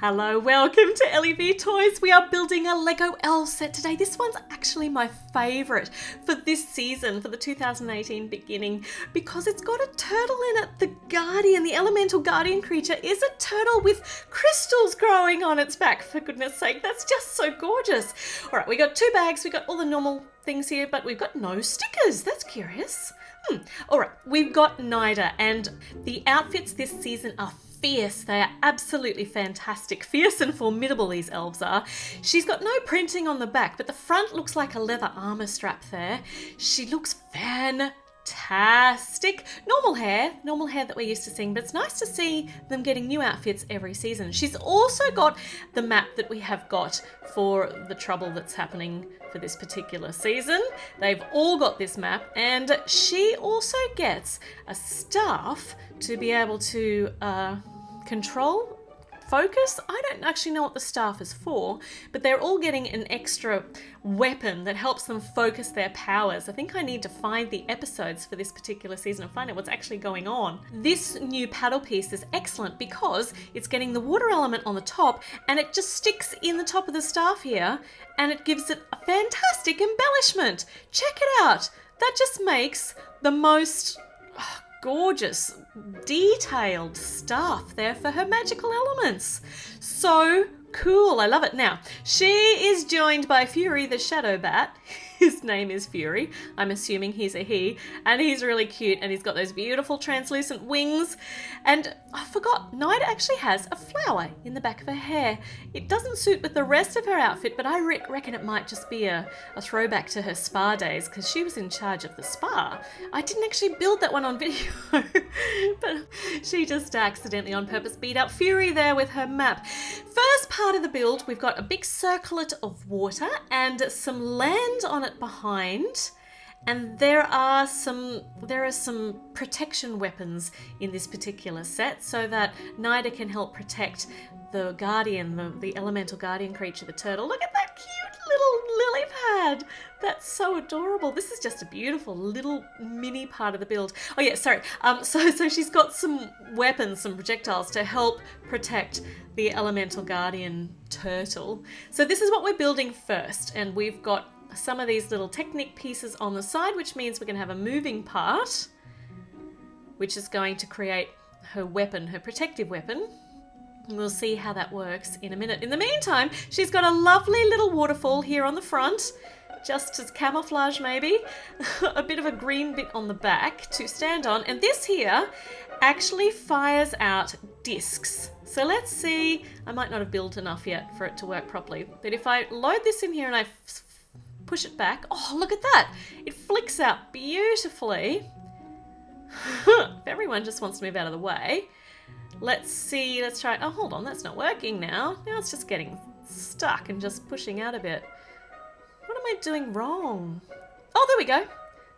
Hello, welcome to LEV Toys. We are building a LEGO Elves set today. This one's actually my favourite for this season, for the 2018 beginning, because it's got a turtle in it. The guardian, the elemental guardian creature, is a turtle with crystals growing on its back. For goodness sake, that's just so gorgeous. All right, we got two bags. We got all the normal things here, but we've got no stickers. That's curious. All right, we've got Naida, and the outfits this season are fierce. They are absolutely fantastic. Fierce and formidable, these elves are. She's got no printing on the back, but the front looks like a leather armor strap there. She looks fantastic. Normal hair that we're used to seeing, but it's nice to see them getting new outfits every season. She's also got the map that we have got for the trouble that's happening for this particular season. They've all got this map, and she also gets a staff to be able to control, focus. I don't actually know what the staff is for, but they're all getting an extra weapon that helps them focus their powers. I think I need to find the episodes for this particular season and find out what's actually going on. This new paddle piece is excellent because it's getting the water element on the top, and it just sticks in the top of the staff here, and it gives it a fantastic embellishment. Check it out. That just makes the most gorgeous, detailed staff there for her magical elements. So cool. I love it. Now, she is joined by Furi the Shadow Bat. His name is Furi. I'm assuming he's a he. And he's really cute, and he's got those beautiful translucent wings. And I forgot, Naida actually has a flower in the back of her hair. It doesn't suit with the rest of her outfit, but I reckon it might just be a throwback to her spa days, because she was in charge of the spa. I didn't actually build that one on video, but she just accidentally on purpose beat up Furi there with her map. First part of the build, we've got a big circlet of water and some land on it behind, and there are some protection weapons in this particular set so that Naida can help protect the guardian, the elemental guardian creature, the turtle. Look at that cute little lily pad. That's so adorable. This is just a beautiful little mini part of the build. Oh yeah, sorry. So she's got some weapons, some projectiles to help protect the elemental guardian turtle. So this is what we're building first, and we've got some of these little Technic pieces on the side, which means we're going to have a moving part, which is going to create her weapon, her protective weapon. We'll see how that works in a minute. In the meantime, she's got a lovely little waterfall here on the front, just as camouflage maybe, a bit of a green bit on the back to stand on, and this here actually fires out discs. So let's see, I might not have built enough yet for it to work properly, but if I load this in here and I push it back, oh look at that, it flicks out beautifully. If everyone just wants to move out of the way. Let's see, let's try, oh hold on, that's not working now. Now it's just getting stuck and just pushing out a bit. What am I doing wrong? Oh, there we go.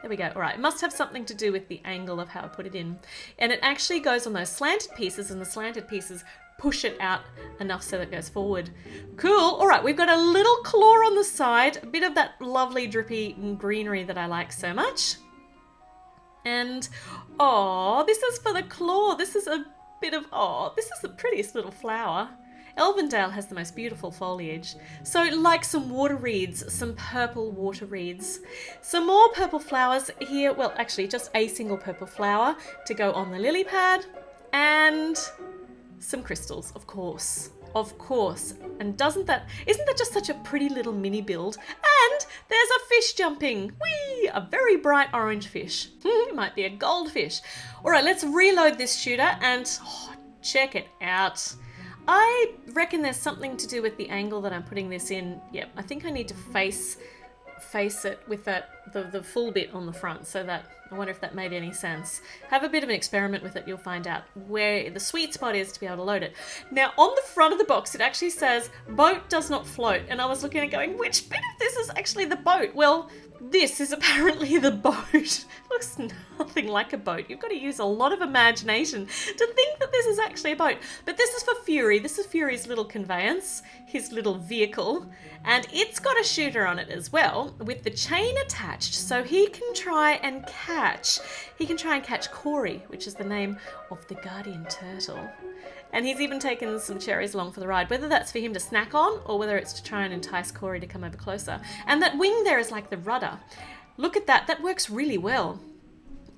There we go. All right, it must have something to do with the angle of how I put it in. And it actually goes on those slanted pieces, and the slanted pieces push it out enough so that it goes forward. Cool. All right, we've got a little claw on the side, a bit of that lovely drippy greenery that I like so much. And, oh, this is for the claw. This is a bit of, oh, this is the prettiest little flower. Elvendale has the most beautiful foliage. So like some water reeds, some purple water reeds. Some more purple flowers here. Well, actually just a single purple flower to go on the lily pad. And some crystals, of course. Of course. And isn't that just such a pretty little mini build? And there's a fish jumping. Whee! A very bright orange fish. It might be a goldfish. All right, let's reload this shooter and check it out. I reckon there's something to do with the angle that I'm putting this in. Yep, I think I need to face it with the full bit on the front, so that, I wonder if that made any sense. Have a bit of an experiment with it, you'll find out where the sweet spot is to be able to load it. Now on the front of the box it actually says, boat does not float, and I was looking and going, which bit of this is actually the boat? Well, this is apparently the boat. Looks nothing like a boat. You've got to use a lot of imagination to think that this is actually a boat. But this is for Furi. This is Furi's little conveyance, his little vehicle, and it's got a shooter on it as well with the chain attached, so he can try and catch Corey, which is the name of the guardian turtle. And he's even taken some cherries along for the ride, whether that's for him to snack on or whether it's to try and entice Corey to come over closer. And that wing there is like the rudder. Look at that. That works really well.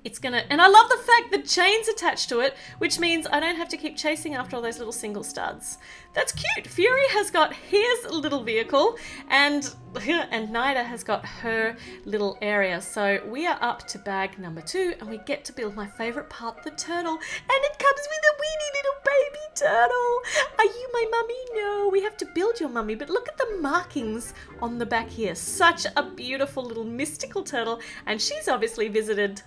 And I love the fact that chain's attached to it, which means I don't have to keep chasing after all those little single studs. That's cute. Furi has got his little vehicle and Naida has got her little area. So we are up to bag number 2 and we get to build my favorite part, the turtle. And it comes with a weeny little baby turtle. Are you my mummy? No, we have to build your mummy, but look at the markings on the back here. Such a beautiful little mystical turtle, and she's obviously visited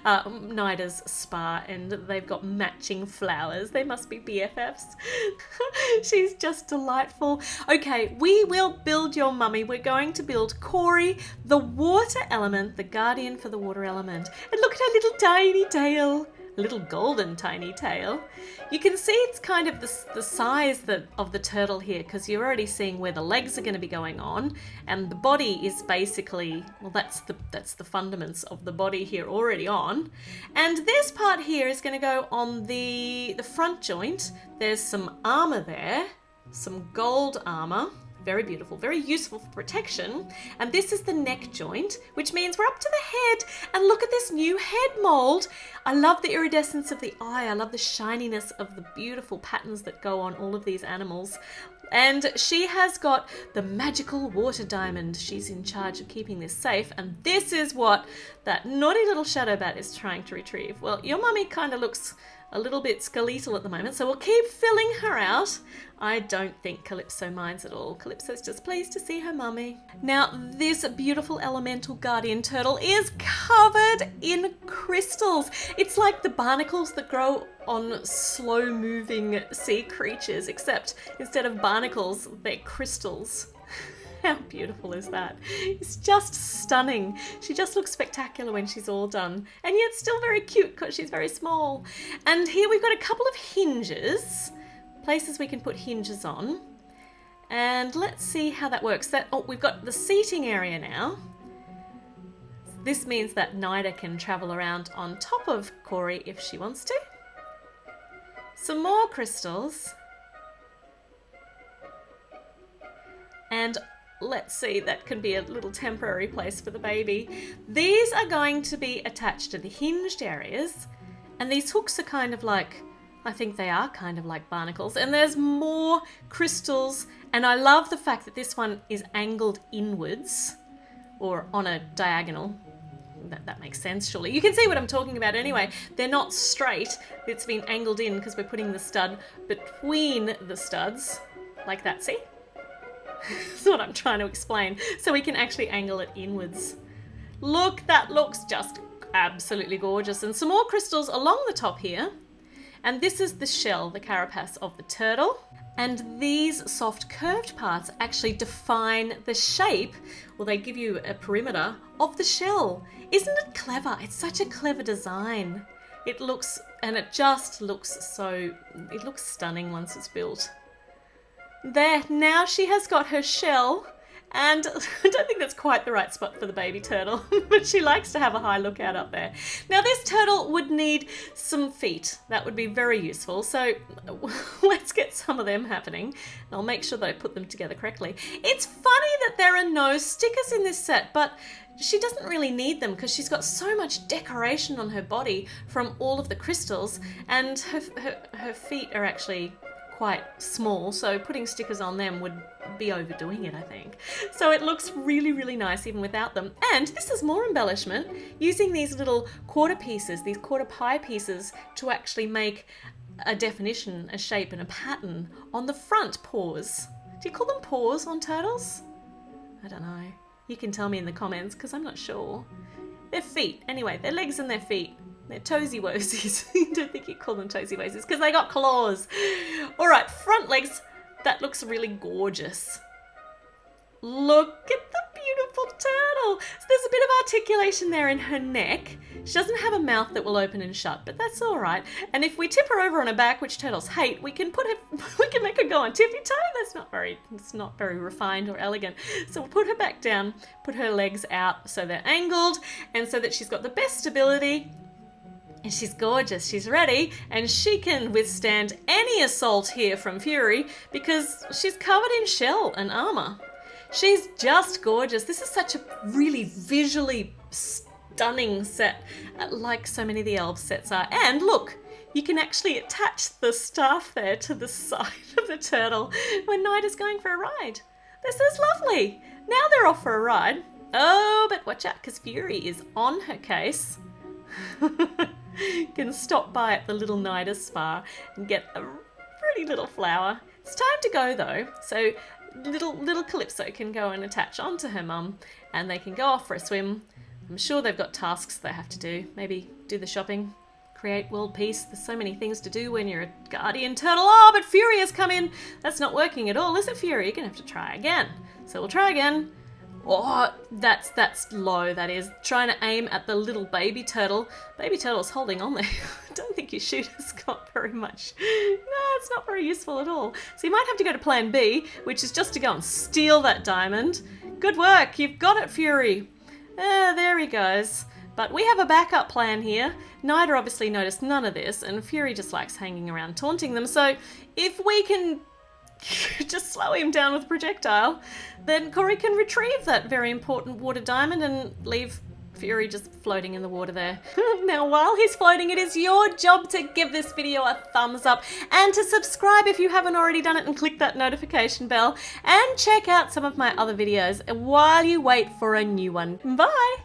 Naida's spa, and they've got matching flowers. They must be BFFs. She's just delightful. Okay, we will build your mummy. We're going to build Corey, the water element, the guardian for the water element. And look at her little tiny tail. A little golden tiny tail. You can see it's kind of the size of the turtle here, because you're already seeing where the legs are going to be going on, and the body is basically, well, that's the fundaments of the body here already on. And this part here is going to go on the front joint. There's some armor there, some gold armor. Very beautiful, very useful for protection. And this is the neck joint, which means we're up to the head. And look at this new head mold. I love the iridescence of the eye. I love the shininess of the beautiful patterns that go on all of these animals. And she has got the magical water diamond. She's in charge of keeping this safe. And this is what that naughty little shadow bat is trying to retrieve. Well, your mummy kind of looks a little bit skeletal at the moment, so we'll keep filling her out. I don't think Calypso minds at all. Calypso's just pleased to see her mummy. Now, this beautiful elemental guardian turtle is covered in crystals. It's like the barnacles that grow on slow-moving sea creatures, except instead of barnacles, they're crystals. How beautiful is that? It's just stunning. She just looks spectacular when she's all done. And yet still very cute because she's very small. And here we've got a couple of hinges, places we can put hinges on. And let's see how that works. We've got the seating area now. This means that Naida can travel around on top of Corey if she wants to. Some more crystals. And let's see, that can be a little temporary place for the baby. These are going to be attached to the hinged areas, and these hooks are kind of like, I think they are kind of like barnacles, and there's more crystals, and I love the fact that this one is angled inwards, or on a diagonal. That makes sense, surely. You can see what I'm talking about anyway. They're not straight, it's been angled in because we're putting the stud between the studs, like that, see? That's what I'm trying to explain. So we can actually angle it inwards. Look, that looks just absolutely gorgeous. And some more crystals along the top here. And this is the shell, the carapace of the turtle. And these soft curved parts actually define the shape, or they give you a perimeter of the shell. Isn't it clever? It's such a clever design. It looks stunning once it's built. There, now she has got her shell, and I don't think that's quite the right spot for the baby turtle, but she likes to have a high lookout up there. Now this turtle would need some feet. That would be very useful, so let's get some of them happening. And I'll make sure that I put them together correctly. It's funny that there are no stickers in this set, but she doesn't really need them because she's got so much decoration on her body from all of the crystals, and her feet are actually quite small, so putting stickers on them would be overdoing it, I think. So it looks really, really nice even without them. And this is more embellishment, using these little quarter pieces, these quarter pie pieces, to actually make a definition, a shape, and a pattern on the front paws. Do you call them paws on turtles? I don't know. You can tell me in the comments because I'm not sure. Their feet, anyway, their legs and their feet. They're toesy woesies. I don't think you call them toesy woesies because they got claws. All right, front legs. That looks really gorgeous. Look at the beautiful turtle. So there's a bit of articulation there in her neck. She doesn't have a mouth that will open and shut, but that's all right. And if we tip her over on her back, which turtles hate, we can make her go on tippy toe. It's not very refined or elegant. So we'll put her back down, put her legs out so they're angled, and so that she's got the best stability. And she's gorgeous, she's ready, and she can withstand any assault here from Furi because she's covered in shell and armor. She's just gorgeous. This is such a really visually stunning set, like so many of the elf sets are. And look, you can actually attach the staff there to the side of the turtle when Naida's going for a ride. This is lovely. Now they're off for a ride. Oh, but watch out, because Furi is on her case. Can stop by at the little Naida spa and get a pretty little flower. It's time to go though, so little Calypso can go and attach onto her mum and they can go off for a swim. I'm sure they've got tasks they have to do. Maybe do the shopping, create world peace. There's so many things to do when you're a guardian turtle. Oh, but Furi has come in. That's not working at all, is it, Furi? You're gonna have to try again. So we'll try again. Oh, that's low, that is. Trying to aim at the little baby turtle. Baby turtle's holding on there. I don't think your shooter's got very much. No, it's not very useful at all. So you might have to go to plan B, which is just to go and steal that diamond. Good work, you've got it, Furi. There he goes. But we have a backup plan here. Naida obviously noticed none of this, and Furi just likes hanging around taunting them. So if we can just slow him down with a projectile, then Corey can retrieve that very important water diamond and leave Furi just floating in the water there. Now while he's floating, it is your job to give this video a thumbs up and to subscribe if you haven't already done it, and click that notification bell and check out some of my other videos while you wait for a new one. Bye!